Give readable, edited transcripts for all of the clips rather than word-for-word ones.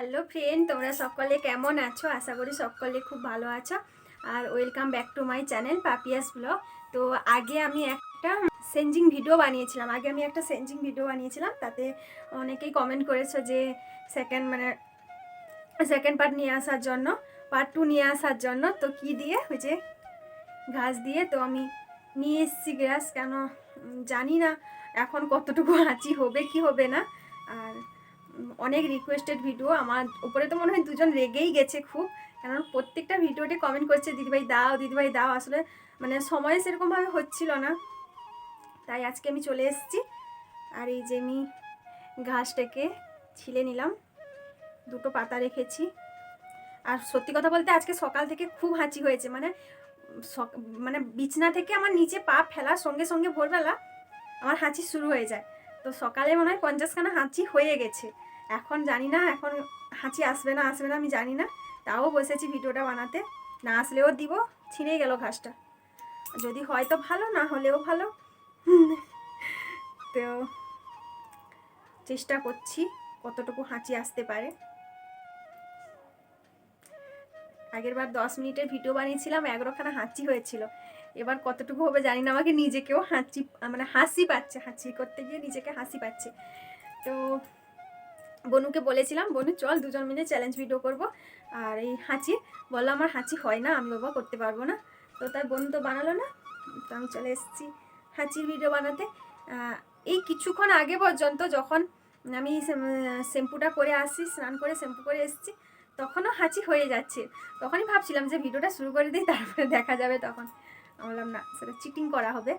Hello friend, তোমরা সকলে কেমন আছো? আশা করি সকলে খুব ভালো আছো। আর welcome back to my channel Papiya's blog. তো আগে আমি একটা সেঞ্জিং ভিডিও বানিয়েছিলাম। তাতে অনেকেই কমেন্ট করেছো যে সেকেন্ড পার্ট নিয়ে আসার জন্য, পার্ট 2 নিয়ে আসার জন্য। তো কি দিয়ে, ওই যে ঘাস দিয়ে। তো আমি নিয়ে এসেছি গ্যাস। কেন জানি না এখন কতটুকু হাঁচি হবে কি হবে না। আর অনেক রিকোয়েস্টেড ভিডিও, আমার উপরে তো মনে হয় দুজন রেগেই গেছে খুব, কারণ প্রত্যেকটা ভিডিওতে কমেন্ট করছে দিদিভাই দাও, দিদিভাই দাও। আসলে মানে সময় সেরকমভাবে হচ্ছিল না, তাই আজকে আমি চলে এসেছি। আর এই যে আমি ঘাসটাকে ছিলে নিলাম, দুটো পাতা রেখেছি। আর সত্যি কথা বলতে আজকে সকাল থেকে খুব হাঁচি হয়েছে, মানে বিছনা থেকে আমার নিচে পা ফেলার সঙ্গে সঙ্গে ভোরবেলা আমার হাঁচি শুরু হয়ে যায়। তো সকালে মনে হয় 50খানা হাঁচি হয়ে গেছে। এখন জানি না, এখন হাঁচি আসবে না আমি জানি না। তাও বসেছি ভিডিওটা বানাতে, না আসলেও দিব। ছিঁড়ে গেল ঘাসটা, যদি হয় তো ভালো, না হলেও ভালো। তো চেষ্টা করছি কতটুকু হাঁচি আসতে পারে। আগের বার 10 মিনিটের ভিডিও বানিয়েছিলাম, 11খানা হাঁচি হয়েছিল। এবার কতটুকু হবে জানি না, আমাকে নিজেকেও হাসি পাচ্ছে, হাঁচি করতে গিয়ে নিজেকে হাসি পাচ্ছে। তো বনুকে বলেছিলাম, বনু চল দুজন মিলে চ্যালেঞ্জ ভিডিও করব। আর এই হাঁচি বললো আমার হাঁচি হয় না, আমি বাবা করতে পারবো না। তো তাই বনু তো বানালো না, তো আমি চলে এসেছি হাঁচির ভিডিও বানাতে। এই কিছুক্ষণ আগে পর্যন্ত যখন আমি শ্যাম্পুটা করে আসি, স্নান করে শ্যাম্পু করে এসেছি, তখনও হাঁচি হয়ে যাচ্ছে। তখনই ভাবছিলাম যে ভিডিওটা শুরু করে দিই, তারপরে দেখা যাবে। তখন বললাম না, সেটা চিটিং করা হবে,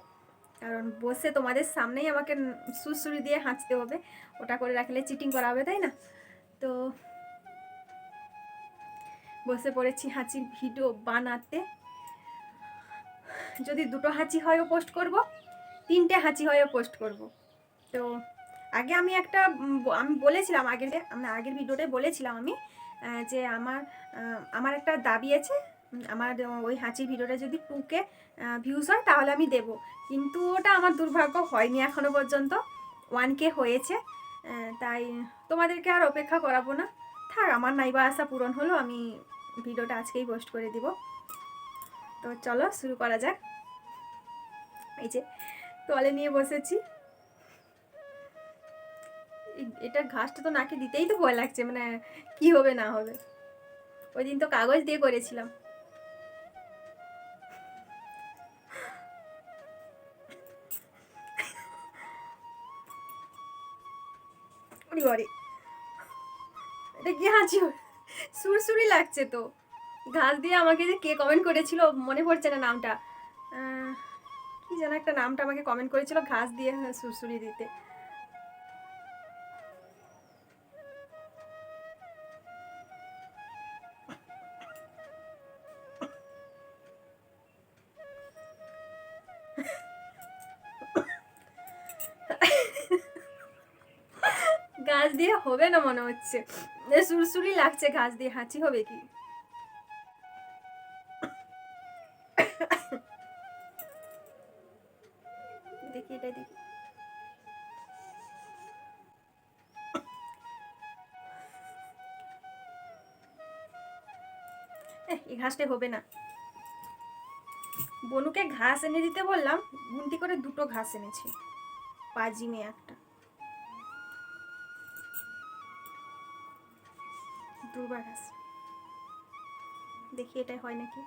কারণ বসে তোমাদের সামনেই আমাকে সুরসুরি দিয়ে হাঁচতে হবে। ওটা করে রাখলে চিটিং করা হবে, তাই না? তো বসে পড়েছি হাঁচির ভিডিও বানাতে। যদি দুটো হাঁচি হয়ও পোস্ট করব, 3টে হাঁচি হয়ও পোস্ট করব। তো আগে আমি আমি বলেছিলাম, আগের ভিডিওটায় বলেছিলাম আমি যে আমার একটা দাবি আছে। আমার ওই হাঁচির ভিডিওটা যদি 2K ভিউজ হয় তাহলে আমি দেব, কিন্তু ওটা আমার দুর্ভাগ্য হয়নি এখনো পর্যন্ত। 1K হয়েছে, তাই তোমাদেরকে আর অপেক্ষা করাবো না। থাক, আমার নাইবা আশা পূরণ হলো, আমি ভিডিওটা আজকেই পোস্ট করে দিব। তো চলো শুরু করা যাক। এই যে তোয়ালে নিয়ে বসেছি, এটা ঘাসটা তো নাকে দিতেই তো ভয় লাগছে, মানে কি হবে না হবে। ওই দিন তো কাগজ দিয়ে করেছিলাম। এটা কি হাঁচি, সুরসুরি লাগছে তো। ঘাস দিয়ে আমাকে যে কে কমেন্ট করেছিল মনে পড়ছে না নামটা, কি যেন একটা নামটা আমাকে কমেন্ট করেছিল ঘাস দিয়ে সুরসুরি দিতে। ঘাস দিয়ে হবে না মনে হচ্ছে, সুরসুরি লাগছে। ঘাস দিয়ে হাঁচি হবে কি? দেখি এটা দেখি। এই ঘাসটা হবে না। বনুকে ঘাস এনে দিতে বললাম, গুনতি করে 2টো ঘাস এনেছি, পাজি মেয়ে একটা। দুর্বা ঘাস, দেখি এটাই হয় নাকি,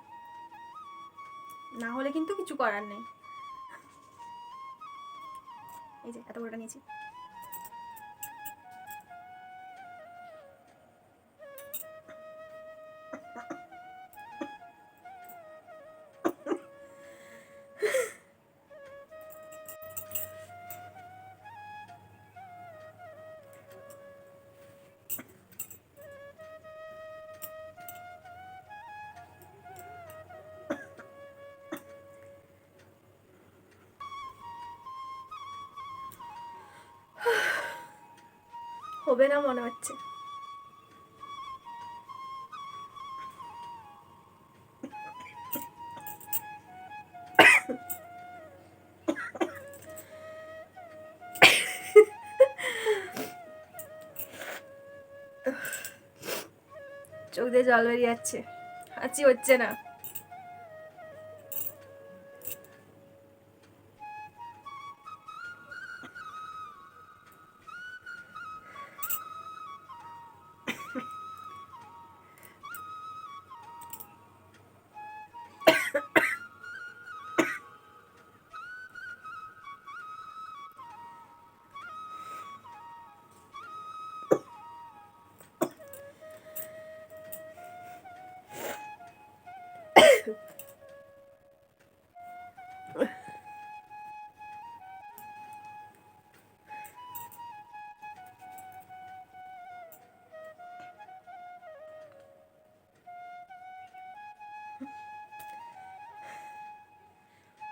না হলে কিন্তু কিছু করার নেই। এই যে এত বড়টা নিয়েছি। হবে না মনে হচ্ছে। চোখ দিয়ে জল বেরিয়ে যাচ্ছে, হাঁচি হচ্ছে না।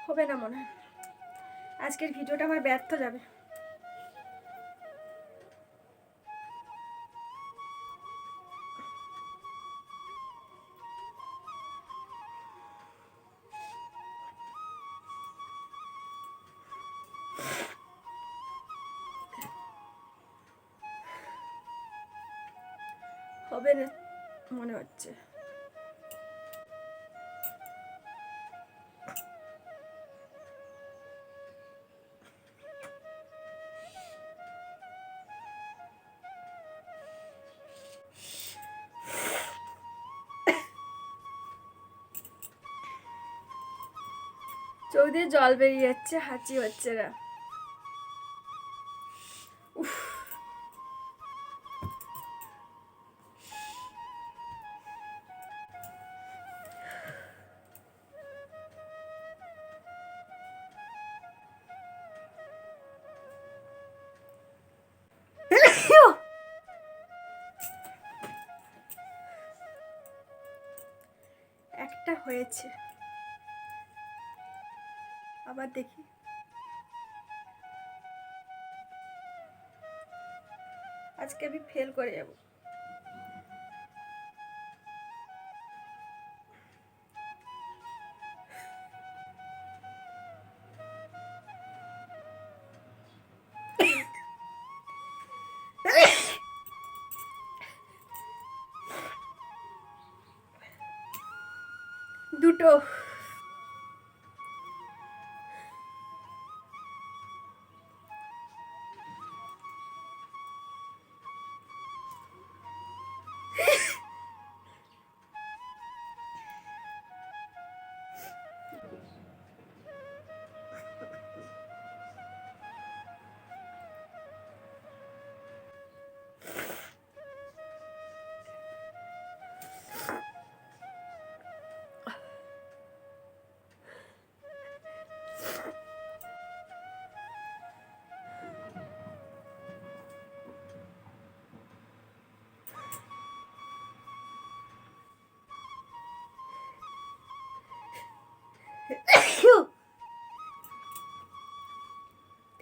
হবে না মনে হয়, আজকের ভিডিওটা আমার ব্যর্থ যাবে। হবে না মনে হচ্ছে। চোখ দিয়ে জল বেরিয়ে যাচ্ছে, হাঁচি হচ্ছে না। উফ, একটা হয়েছে, আবার দেখি। আজকে আমি ফেল করে যাব। দুটো।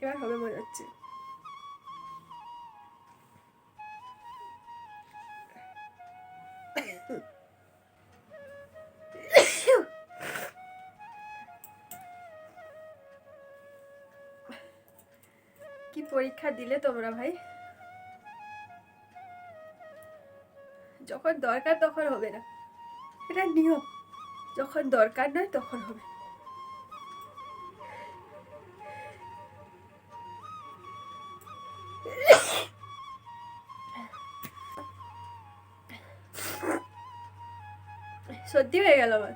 এবার হবে মনে হচ্ছে। কি পরীক্ষা দিলে তোমরা ভাই? যখন দরকার তখন হবে না, এটা নিয়ম। যখন দরকার নয় তখন হবে। সত্যি হয়ে গেল আমার।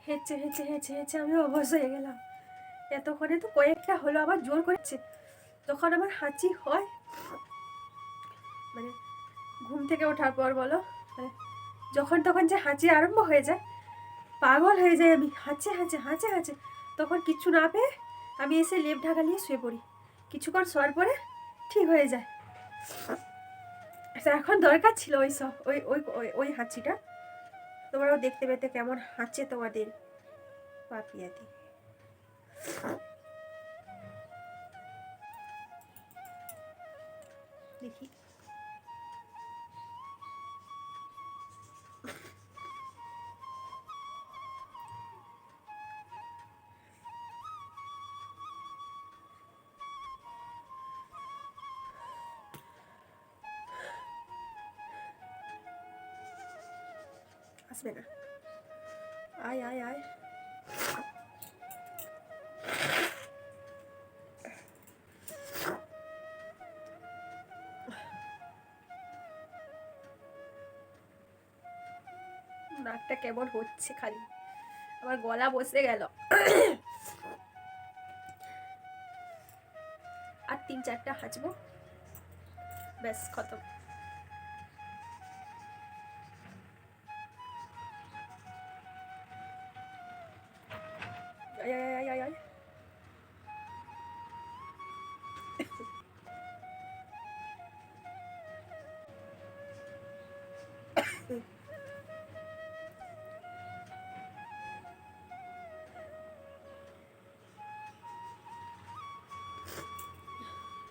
হেঁচে হেঁচে হেঁচে হেঁচে আমি অবশ হয়ে গেলাম। এতক্ষণে তো কয়েকটা হলো, আবার জোর করেছে। যখন আমার হাঁচি হয়, মানে ঘুম থেকে ওঠার পর বলো, মানে যখন তখন যে হাঁচি আরম্ভ হয়ে যায়, পাগল হয়ে যায় আমি, হাঁচে হাঁচে হাঁচে হাঁচে। তখন কিচ্ছু না পেয়ে আমি এসে লেপ ঢাকা নিয়ে শুয়ে পড়ি। কিছুক্ষণ শোয়ার পরে ঠিক হয়ে যায়। এখন দরকার ছিল ওই সব ওই ওই ওই ওই হাঁচিটা, তোমরাও দেখতে পেতে কেমন হাঁচে তোমাদের পাপিয়াদি। দেখি আসবে না, আয় আয় আয়। নাকটা কেমন হচ্ছে খালি, আমার গলা বসে গেল। আর 3-4টা হাঁচবো, ব্যাস খতম। আয় আয় আয় আয় আয়।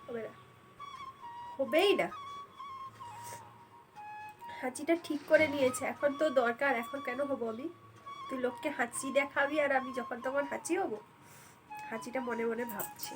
হবে না, হবেই না। হাঁচিটা ঠিক করে নিয়েছে, এখন তো দরকার, এখন কেন হবো আমি? তুই লোককে হাঁচি দেখাবি আর আমি যখন তখন হাঁচি হবো? হাঁচিটা মনে মনে ভাবছি।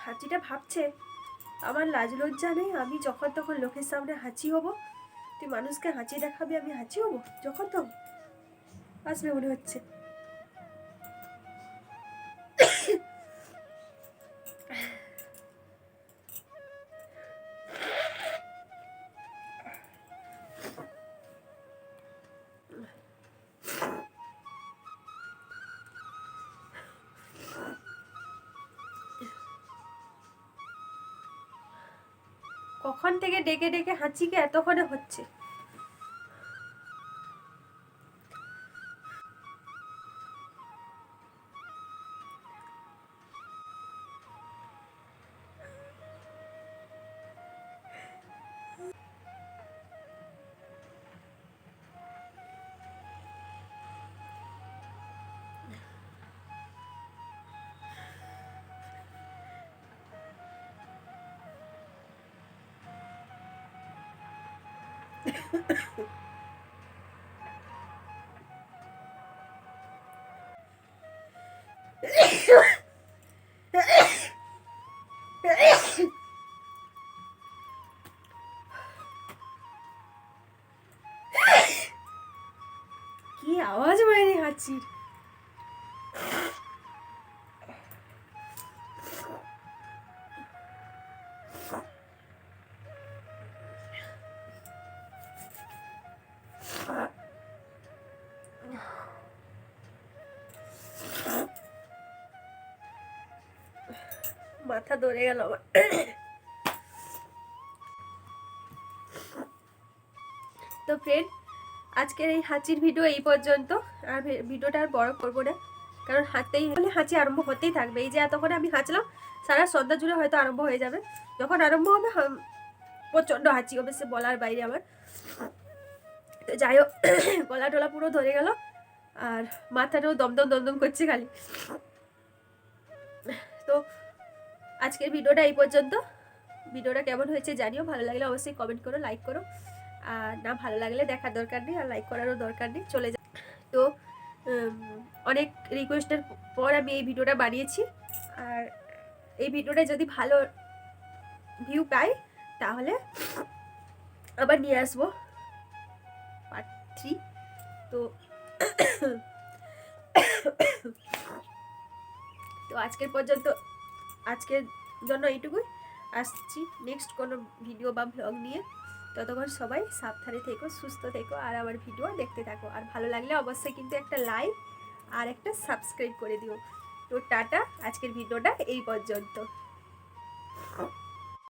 হাঁচিটা ভাবছে আমার লাজ লজ্জা নেই, আমি যখন তখন লোকের সামনে হাঁচি হব, তুই মানুষকে হাঁচি দেখাবি, আমি হাঁচি হব যখন তখন? আসবে মনে হচ্ছে। কখন থেকে ডেকে ডেকে হাঁচিকে এতক্ষণে হচ্ছে। কি আওয়াজ বাইরে হাঁচির! মাথা ধরে গেল আমার। তো ফ্রেন্ড, আজকের এই হাঁচির ভিডিও এই পর্যন্ত। আর ভিডিওটা আর বড় করবো না, কারণ হাঁচি আরম্ভ হতেই থাকবে। এই যে এতক্ষণে আমি হাঁচলাম, সারা সন্ধ্যা জুড়ে হয়তো আরম্ভ হয়ে যাবে। যখন আরম্ভ হবে প্রচণ্ড হাঁচি হবে, সে বলার বাইরে আমার। তো যাই হোক, গলা টলা পুরো ধরে গেল, আর মাথাটাও দমদম দমদম করছে খালি। তো আজকের ভিডিওটা এই পর্যন্ত। ভিডিওটা কেমন হয়েছে জানিও, ভালো লাগলে অবশ্যই কমেন্ট করো, লাইক করো। আর না ভালো লাগলে দেখার দরকার নেই, আর লাইক করারও দরকার নেই, চলে যা। তো অনেক রিকোয়েস্টের পর আমি এই ভিডিওটা বানিয়েছি। আর এই ভিডিওটা যদি ভালো ভিউ পাই তাহলে আবার নিয়ে আসবো পার্ট 3। তো তো আজকের পর্যন্ত, আজকের জন্য এইটুকুই। আসছি নেক্সট কোনো ভিডিও বা ব্লগ নিয়ে। ততক্ষণ সবাই সাবধানে থেকো, সুস্থ থেকো, আর আমার ভিডিও দেখতে থাকো। আর ভালো লাগলে অবশ্যই কিন্তু একটা লাইক আর একটা সাবস্ক্রাইব করে দিও। তো টাটা, আজকের ভিডিওটা এই পর্যন্ত।